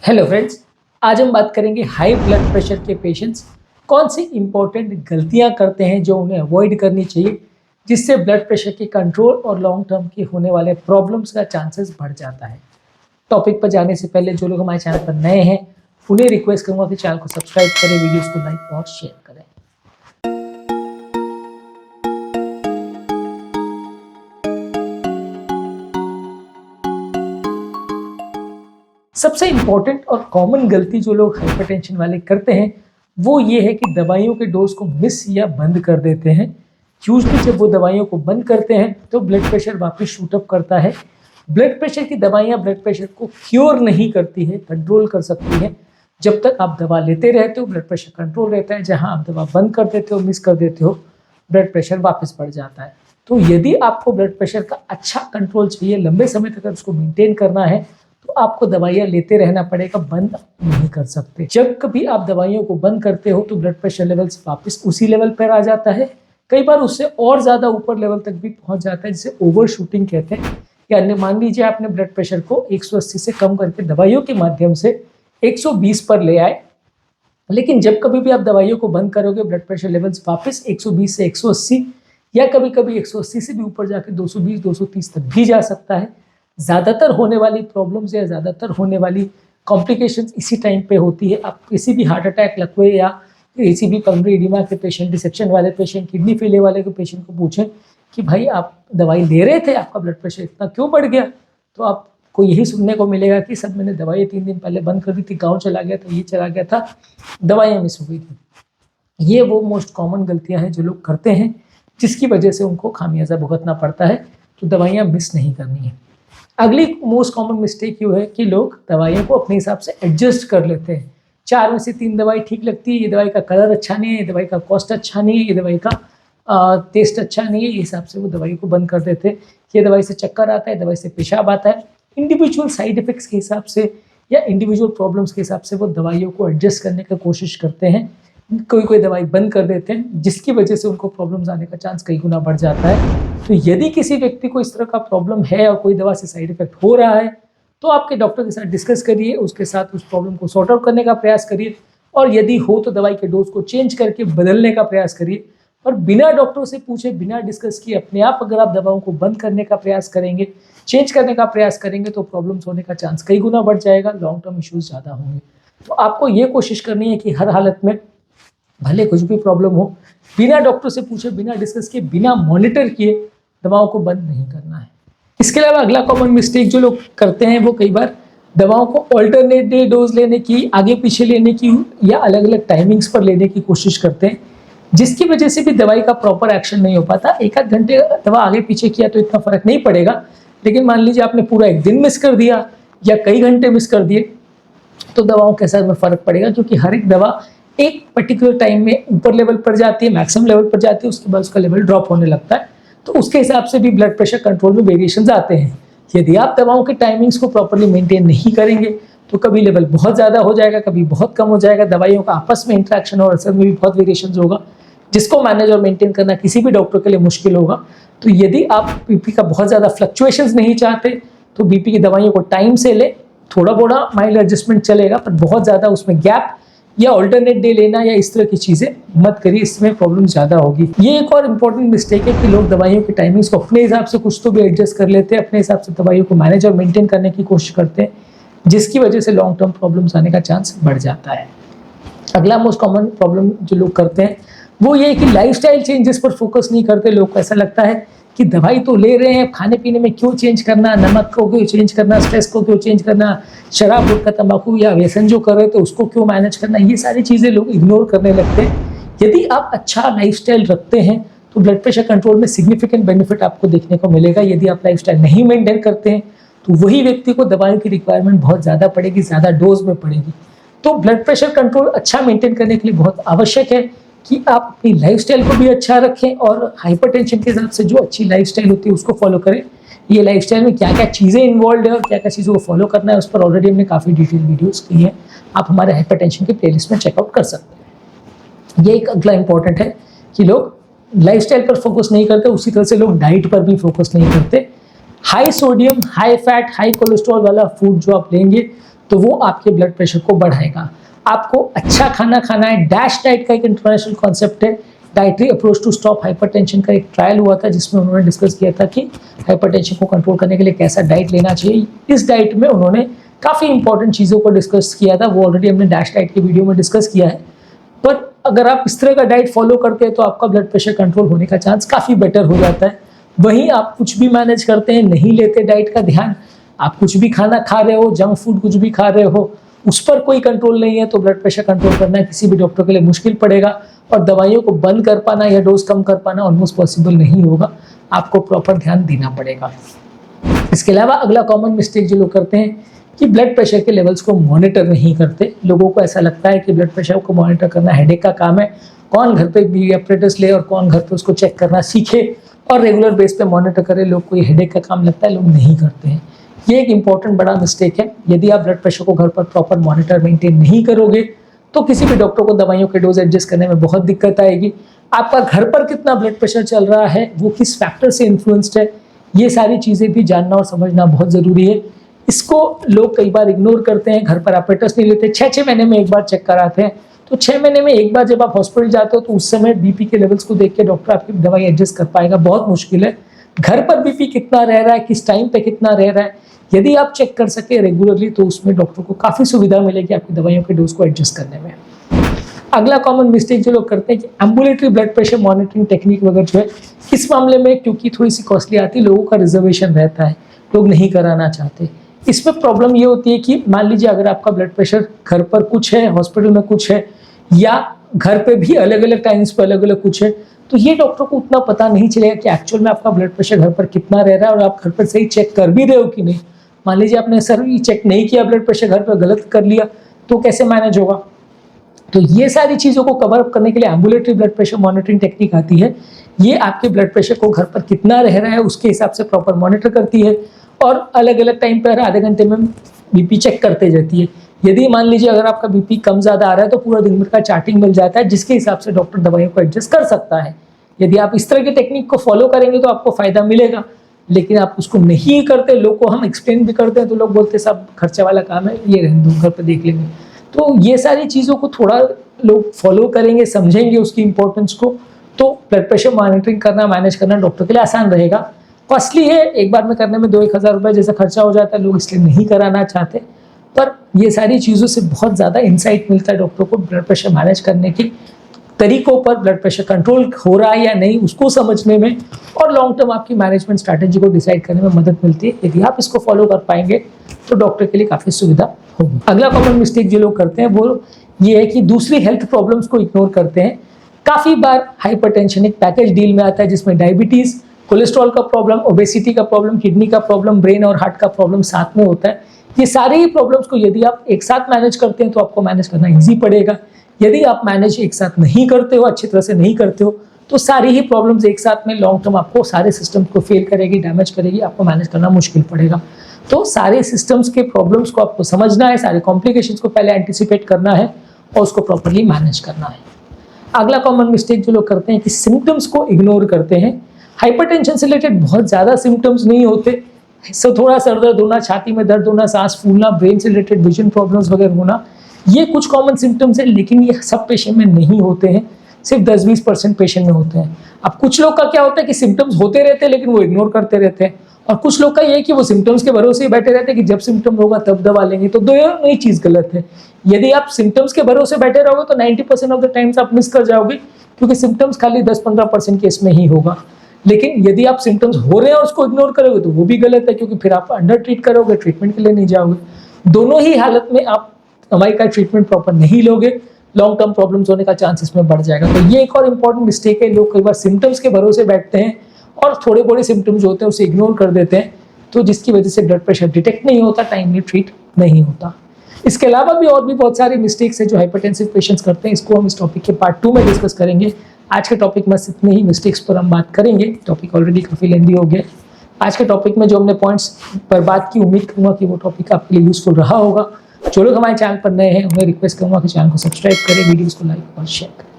Hello friends, आज हम बात करेंगे हाई ब्लड प्रेशर के पेशेंट्स कौन सी इंपॉर्टेंट गलतियां करते हैं जो उन्हें अवॉइड करनी चाहिए, जिससे ब्लड प्रेशर के कंट्रोल और लॉन्ग टर्म के होने वाले प्रॉब्लम्स का चांसेस बढ़ जाता है। टॉपिक पर जाने से पहले जो लोग हमारे चैनल पर नए हैं उन्हें रिक्वेस्ट करूंगा कि चैनल को सब्सक्राइब करें, वीडियोज़ को लाइक और शेयर करें। सबसे इम्पॉर्टेंट और कॉमन गलती जो लोग हाइपरटेंशन वाले करते हैं वो ये है कि दवाइयों के डोज को मिस या बंद कर देते हैं। यूजली जब वो दवाइयों को बंद करते हैं तो ब्लड प्रेशर वापस शूटअप करता है। ब्लड प्रेशर की दवाइयाँ ब्लड प्रेशर को क्योर नहीं करती है, कंट्रोल कर सकती हैं। जब तक आप दवा लेते रहते हो ब्लड प्रेशर कंट्रोल रहता है। जहाँ आप दवा बंद कर देते हो, मिस कर देते हो, ब्लड प्रेशर वापस बढ़ जाता है। तो यदि आपको ब्लड प्रेशर का अच्छा कंट्रोल चाहिए, लंबे समय तक उसको मेंटेन करना है, तो आपको दवाइयाँ लेते रहना पड़ेगा, बंद नहीं कर सकते। जब कभी आप दवाइयों को बंद करते हो तो ब्लड प्रेशर लेवल्स वापस उसी लेवल पर आ जाता है। कई बार उससे और ज़्यादा ऊपर लेवल तक भी पहुंच जाता है, जिसे ओवर शूटिंग कहते हैं। यानी मान लीजिए आपने ब्लड प्रेशर को 180 से कम करके दवाइयों के माध्यम से 120 पर ले आए, लेकिन जब कभी भी आप दवाइयों को बंद करोगे ब्लड प्रेशर लेवल्स वापस 120 से 180 या कभी कभी 180 से भी ऊपर जाके 220 230 तक भी जा सकता है। ज़्यादातर होने वाली प्रॉब्लम्स या ज़्यादातर होने वाली कॉम्प्लिकेशंस इसी टाइम पे होती है। आप किसी भी हार्ट अटैक, लकवे या किसी भी पल्मोनरी एडिमा के पेशेंट, डिसेक्शन वाले पेशेंट, किडनी फेलियर वाले के पेशेंट को पूछें कि भाई आप दवाई ले रहे थे, आपका ब्लड प्रेशर इतना क्यों बढ़ गया, तो आपको यही सुनने को मिलेगा कि सर मैंने दवाई 3 दिन पहले बंद कर दी थी, गाँव चला गया था, ये चला गया था, दवाइयाँ मिस हो गई थी। ये वो मोस्ट कॉमन गलतियाँ हैं जो लोग करते हैं, जिसकी वजह से उनको खामियाजा भुगतना पड़ता है। तो दवाइयाँ मिस नहीं करनी है। अगली मोस्ट कॉमन मिस्टेक ये है कि लोग दवाइयों को अपने हिसाब से एडजस्ट कर लेते हैं। 4 में से 3 दवाई ठीक लगती है, ये दवाई का कलर अच्छा नहीं है, ये दवाई का कॉस्ट अच्छा नहीं है, ये दवाई का टेस्ट अच्छा नहीं है, ये हिसाब से वो दवाई को बंद कर देते हैं। ये दवाई से चक्कर आता है, दवाई से पेशाब आता है। इंडिविजुअल साइड इफेक्ट्स के हिसाब से या इंडिविजुअल प्रॉब्लम्स के हिसाब से वो दवाइयों को एडजस्ट करने की कोशिश करते हैं। कोई दवाई बंद कर देते हैं, जिसकी वजह से उनको प्रॉब्लम्स आने का चांस कई गुना बढ़ जाता है। तो यदि किसी व्यक्ति को इस तरह का प्रॉब्लम है और कोई दवा से साइड इफेक्ट हो रहा है, तो आपके डॉक्टर के साथ डिस्कस करिए, उसके साथ उस प्रॉब्लम को सॉर्ट आउट करने का प्रयास करिए, और यदि हो तो दवाई के डोज को चेंज करके बदलने का प्रयास करिए। और बिना डॉक्टर से पूछे, बिना डिस्कस किए अपने आप अगर आप दवाओं को बंद करने का प्रयास करेंगे, चेंज करने का प्रयास करेंगे, तो प्रॉब्लम्स होने का चांस कई गुना बढ़ जाएगा, लॉन्ग टर्म इश्यूज ज़्यादा होंगे। तो आपको ये कोशिश करनी है कि हर हालत में भले कुछ भी प्रॉब्लम हो, बिना डॉक्टर से पूछे, बिना डिस्कस किए, बिना मॉनिटर किए दवाओं को बंद नहीं करना है। इसके अलावा अगला कॉमन मिस्टेक जो लोग करते हैं वो कई बार दवाओं को ऑल्टरनेट डे डोज लेने की, आगे पीछे लेने की या अलग अलग टाइमिंग्स पर लेने की कोशिश करते हैं, जिसकी वजह से भी दवाई का प्रॉपर एक्शन नहीं हो पाता। 1 घंटे दवा आगे पीछे किया तो इतना फर्क नहीं पड़ेगा, लेकिन मान लीजिए आपने पूरा एक दिन मिस कर दिया या कई घंटे मिस कर दिए, तो दवाओं के असर में फ़र्क पड़ेगा, क्योंकि हर एक दवा एक पर्टिकुलर टाइम में ऊपर लेवल पर जाती है, मैक्सिमम लेवल पर जाती है, उसके बाद उसका लेवल ड्रॉप होने लगता है। तो उसके हिसाब से भी ब्लड प्रेशर कंट्रोल में वेरिएशंस आते हैं। यदि आप दवाओं के टाइमिंग्स को प्रॉपर्ली मेंटेन नहीं करेंगे तो कभी लेवल बहुत ज़्यादा हो जाएगा, कभी बहुत कम हो जाएगा। दवाइयों का आपस में इंटरेक्शन और असर में भी बहुत वेरिएशंस होगा, जिसको मैनेज और मेंटेन करना किसी भी डॉक्टर के लिए मुश्किल होगा। तो यदि आप बीपी का बहुत ज़्यादा फ्लक्चुएशंस नहीं चाहते तो बीपी की दवाइयों को टाइम से ले, थोड़ा बोड़ा माइल्ड एडजस्टमेंट चलेगा, पर बहुत ज़्यादा उसमें गैप या ऑल्टरनेट डे लेना या इस तरह की चीज़ें मत करिए, इसमें प्रॉब्लम ज़्यादा होगी। ये एक और इम्पॉर्टेंट मिस्टेक है कि लोग दवाइयों की टाइमिंग्स को अपने हिसाब से कुछ तो भी एडजस्ट कर लेते हैं, अपने हिसाब से दवाइयों को मैनेज और मेंटेन करने की कोशिश करते हैं, जिसकी वजह से लॉन्ग टर्म प्रॉब्लम्स आने का चांस बढ़ जाता है। अगला मोस्ट कॉमन प्रॉब्लम जो लोग करते हैं वो ये है कि लाइफस्टाइल चेंजेस पर फोकस नहीं करते। लोग को ऐसा लगता है कि दवाई तो ले रहे हैं, खाने पीने में क्यों चेंज करना, नमक को क्यों चेंज करना, स्ट्रेस को क्यों चेंज करना, शराब, गुटखा, तंबाकू या व्यसन जो कर रहे थे उसको क्यों मैनेज करना, ये सारी चीज़ें लोग इग्नोर करने लगते हैं। यदि आप अच्छा लाइफस्टाइल रखते हैं तो ब्लड प्रेशर कंट्रोल में सिग्निफिकेंट बेनिफिट आपको देखने को मिलेगा। यदि आप लाइफस्टाइल नहीं मेंटेन करते हैं तो वही व्यक्ति को दवाइयों की रिक्वायरमेंट बहुत ज़्यादा पड़ेगी, ज़्यादा डोज में पड़ेगी। तो ब्लड प्रेशर कंट्रोल अच्छा मेंटेन करने के लिए बहुत आवश्यक है कि आप अपनी लाइफस्टाइल को भी अच्छा रखें और हाइपरटेंशन के हिसाब से जो अच्छी लाइफस्टाइल होती है उसको फॉलो करें। ये लाइफस्टाइल में क्या क्या चीज़ें इन्वॉल्व है और क्या क्या चीज़ों को फॉलो करना है, उस पर ऑलरेडी हमने काफ़ी डिटेल वीडियोस की हैं, आप हमारे हाइपरटेंशन के प्लेलिस्ट में चेकआउट कर सकते हैं। ये एक अगला इंपॉर्टेंट है कि लोग लाइफस्टाइल पर फोकस नहीं करते, उसी तरह से लोग डाइट पर भी फोकस नहीं करते। High sodium, high fat, high cholesterol वाला फूड जो आप लेंगे तो वो आपके ब्लड प्रेशर को बढ़ाएगा। आपको अच्छा खाना खाना है। डैश डाइट का एक इंटरनेशनल कॉन्सेप्ट है, dietary approach to stop hypertension का एक ट्रायल हुआ था जिसमें उन्होंने डिस्कस किया था कि हाइपरटेंशन को कंट्रोल करने के लिए कैसा डाइट लेना चाहिए। इस डाइट में उन्होंने काफ़ी इंपॉर्टेंट चीज़ों को डिस्कस किया था, वो ऑलरेडी हमने डैश डाइट की वीडियो में डिस्कस किया है। पर अगर आप इस तरह का डाइट फॉलो करते हैं तो आपका ब्लड प्रेशर कंट्रोल होने का चांस काफ़ी बेटर हो जाता है। वहीं आप कुछ भी मैनेज करते हैं, नहीं लेते डाइट का ध्यान, आप कुछ भी खाना खा रहे हो, जंक फूड कुछ भी खा रहे हो, उस पर कोई कंट्रोल नहीं है, तो ब्लड प्रेशर कंट्रोल करना किसी भी डॉक्टर के लिए मुश्किल पड़ेगा और दवाइयों को बंद कर पाना या डोज कम कर पाना ऑलमोस्ट पॉसिबल नहीं होगा। आपको प्रॉपर ध्यान देना पड़ेगा। इसके अलावा अगला कॉमन मिस्टेक जो लोग करते हैं कि ब्लड प्रेशर के लेवल्स को मॉनिटर नहीं करते। लोगों को ऐसा लगता है कि ब्लड प्रेशर को मॉनिटर करना हेडेक का काम है, कौन घर पे भी एपरेटस ले और कौन घर पे उसको चेक करना सीखे और रेगुलर बेस पे मॉनिटर करे। लोग को ये हेडेक का काम लगता है, लोग नहीं करते हैं। ये एक इंपॉर्टेंट बड़ा मिस्टेक है। यदि आप ब्लड प्रेशर को घर पर प्रॉपर मॉनिटर मेंटेन नहीं करोगे तो किसी भी डॉक्टर को दवाइयों के डोज एडजस्ट करने में बहुत दिक्कत आएगी। आपका घर पर कितना ब्लड प्रेशर चल रहा है, वो किस फैक्टर से इन्फ्लुएंस्ड है, ये सारी चीज़ें भी जानना और समझना बहुत ज़रूरी है। इसको लोग कई बार इग्नोर करते हैं, घर पर एपरेटस नहीं लेते, 6-6 महीने में एक बार चेक कराते हैं। तो 6 महीने में एक बार जब आप हॉस्पिटल जाते हो तो उस समय बीपी के लेवल्स को देख के डॉक्टर आपकी दवाई एडजस्ट कर पाएगा, बहुत मुश्किल है। घर पर बीपी कितना रह रहा है, किस टाइम पे कितना रह रहा है, यदि आप चेक कर सके रेगुलरली तो उसमें डॉक्टर को काफ़ी सुविधा मिलेगी आपकी दवाइयों के डोज को एडजस्ट करने में। अगला कॉमन मिस्टेक जो लोग करते हैं कि ambulatory blood pressure monitoring technique वगैरह जो है, इस मामले में क्योंकि थोड़ी सी कॉस्टली आती है, लोगों का रिजर्वेशन रहता है, लोग नहीं कराना चाहते। इसमें प्रॉब्लम ये होती है कि मान लीजिए अगर आपका ब्लड प्रेशर घर पर कुछ है, हॉस्पिटल में कुछ है, या घर पे भी अलग अलग टाइम्स पर अलग अलग कुछ है, तो ये डॉक्टर को उतना पता नहीं चलेगा कि एक्चुअल में आपका ब्लड प्रेशर घर पर कितना रह रहा है और आप घर पर सही चेक कर भी रहे हो कि नहीं। मान लीजिए आपने सर ये चेक नहीं किया, ब्लड प्रेशर घर पर गलत कर लिया, तो कैसे मैनेज होगा। तो ये सारी चीज़ों को कवर अप करने के लिए ambulatory blood pressure monitoring technique आती है। ये आपके ब्लड प्रेशर को घर पर कितना रह रहा है उसके हिसाब से प्रॉपर मॉनिटर करती है और अलग अलग टाइम पर आधे घंटे में बीपी चेक करते जाती है। यदि मान लीजिए अगर आपका बीपी कम ज़्यादा आ रहा है तो पूरा दिन भर का चार्टिंग मिल जाता है, जिसके हिसाब से डॉक्टर दवाइयों को एडजस्ट कर सकता है। यदि आप इस तरह की टेक्निक को फॉलो करेंगे तो आपको फ़ायदा मिलेगा, लेकिन आप उसको नहीं करते, लोग को हम एक्सप्लेन भी करते हैं तो लोग बोलते हैं सब खर्चे वाला काम है, ये रहने दो, घर पर देख लेंगे। तो ये सारी चीज़ों को थोड़ा लोग फॉलो करेंगे, समझेंगे उसकी इंपॉर्टेंस को, तो ब्लड प्रेशर मॉनिटरिंग करना, मैनेज करना डॉक्टर के लिए आसान रहेगा। कॉस्टली है, एक बार में करने में 2-1 हज़ार रुपये जैसा खर्चा हो जाता है, लोग इसलिए नहीं कराना चाहते। पर ये सारी चीज़ों से बहुत ज़्यादा इंसाइट मिलता है डॉक्टर को ब्लड प्रेशर मैनेज करने के तरीकों पर, ब्लड प्रेशर कंट्रोल हो रहा है या नहीं उसको समझने में, और लॉन्ग टर्म आपकी मैनेजमेंट स्ट्रैटेजी को डिसाइड करने में मदद मिलती है। यदि आप इसको फॉलो कर पाएंगे तो डॉक्टर के लिए काफ़ी सुविधा होगी। अगला कॉमन मिस्टेक जो लोग करते हैं वो ये है कि दूसरी हेल्थ प्रॉब्लम्स को इग्नोर करते हैं। काफ़ी बार हाइपरटेंशन एक पैकेज डील में आता है जिसमें डायबिटीज़, कोलेस्ट्रॉल का प्रॉब्लम, ओबेसिटी का प्रॉब्लम, किडनी का प्रॉब्लम, ब्रेन और हार्ट का प्रॉब्लम साथ में होता है। ये सारे ही प्रॉब्लम्स को यदि आप एक साथ मैनेज करते हैं तो आपको मैनेज करना ईजी पड़ेगा। यदि आप मैनेज एक साथ नहीं करते हो, अच्छी तरह से नहीं करते हो, तो सारी ही प्रॉब्लम्स एक साथ में लॉन्ग टर्म आपको सारे सिस्टम्स को फेल करेगी, डैमेज करेगी, आपको मैनेज करना मुश्किल पड़ेगा। तो सारे सिस्टम्स के प्रॉब्लम्स को आपको समझना है, सारे कॉम्प्लिकेशंस को पहले एंटिसिपेट करना है और उसको प्रॉपर्ली मैनेज करना है। अगला कॉमन मिस्टेक जो लोग करते हैं कि सिम्टम्स को इग्नोर करते हैं। हाइपरटेंशन से रिलेटेड बहुत ज़्यादा सिम्टम्स नहीं होते, सो थोड़ा सर दर्द होना, छाती में दर्द होना, सांस फूलना, ब्रेन से रिलेटेड विजन प्रॉब्लम्स वगैरह होना, ये कुछ कॉमन सिम्टम्स हैं, लेकिन ये सब पेशेंट में नहीं होते हैं, सिर्फ 10-20% पेशेंट में होते हैं। अब कुछ लोग का क्या होता है कि सिम्टम्स होते रहते हैं लेकिन वो इग्नोर करते रहते हैं, और कुछ लोग का ये है कि वो सिम्टम्स के भरोसे ही बैठे रहते हैं कि जब सिम्टम होगा तब दवा लेंगे। तो दोनों ही चीज़ गलत है। यदि आप सिम्टम्स के भरोसे बैठे रहोगे तो 90% ऑफ द टाइम्स आप मिस कर जाओगे, क्योंकि सिम्टम्स खाली 10-15% केस में ही होगा। लेकिन यदि आप सिम्टम्स हो रहे हैं और उसको इग्नोर करोगे तो वो भी गलत है, क्योंकि फिर आप अंडर ट्रीट करोगे, ट्रीटमेंट के लिए नहीं जाओगे। दोनों ही हालत में आप दवाई का ट्रीटमेंट प्रॉपर नहीं लोगे, लॉन्ग टर्म प्रॉब्लम्स होने का चांस इसमें बढ़ जाएगा। तो ये एक और इम्पॉर्टेंट मिस्टेक है, लोग कई बार सिम्टम्स के भरोसे बैठते हैं और थोड़े बड़े सिम्टम्स होते हैं उसे इग्नोर कर देते हैं, तो जिसकी वजह से ब्लड प्रेशर डिटेक्ट नहीं होता, टाइमली ट्रीट नहीं होता। इसके अलावा भी बहुत सारी मिस्टेक्स है जो हाइपरटेंसिव पेशेंट्स करते हैं, इसको हम इस टॉपिक के पार्ट 2 में डिस्कस करेंगे। आज के टॉपिक में इतने ही मिस्टेक्स पर हम बात करेंगे, टॉपिक ऑलरेडी काफ़ी लेंदी हो गया। आज के टॉपिक में जो हमने पॉइंट्स पर बात की, उम्मीद करूँगा कि वो टॉपिक आपके लिए यूजफुल रहा होगा। जो लोग हमारे चैनल पर नए हैं उन्हें रिक्वेस्ट करूँगा कि चैनल को सब्सक्राइब करें, वीडियोज़ को लाइक और शेयर करें।